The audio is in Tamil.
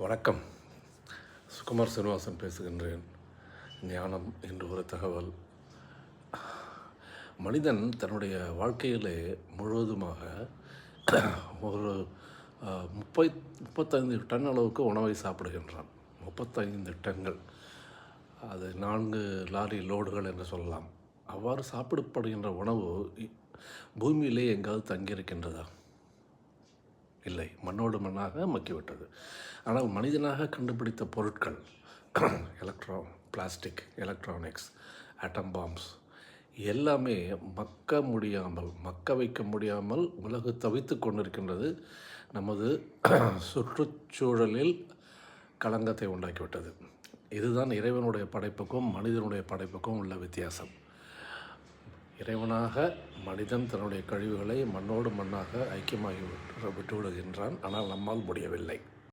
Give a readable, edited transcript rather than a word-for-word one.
வணக்கம். சுகுமார் சீனிவாசன் பேசுகின்றேன். ஞானம் என்று ஒரு தகவல். மனிதன் தன்னுடைய வாழ்க்கையிலே முழுவதுமாக ஒரு 35 டன் அளவுக்கு உணவை சாப்பிடுகின்றான். 35 டன்கள். அது 4 லாரி லோடுகள் என்று சொல்லலாம். அவ்வாறு சாப்பிடப்படுகின்ற உணவு பூமியிலே எங்காவது தங்கியிருக்கின்றதா? இல்லை, மண்ணோடு மண்ணாக மக்கிவிட்டது. ஆனால் மனிதனாக கண்டுபிடித்த பொருட்கள் பிளாஸ்டிக், எலக்ட்ரானிக்ஸ், ஆட்டம் பாம்ஸ் எல்லாமே மக்க வைக்க முடியாமல் உலகு தவித்து கொண்டிருக்கின்றது. நமது சுற்றுச்சூழலில் களங்கத்தை உண்டாக்கிவிட்டது. இதுதான் இறைவனுடைய படைப்புக்கும் மனிதனுடைய படைப்புக்கும் உள்ள வித்தியாசம். இறைவனாக மனிதன் தன்னுடைய கழிவுகளை மண்ணோடு மண்ணாக ஐக்கியமாகி விட்டுவிடுகின்றான். ஆனால் நம்மால் முடியவில்லை.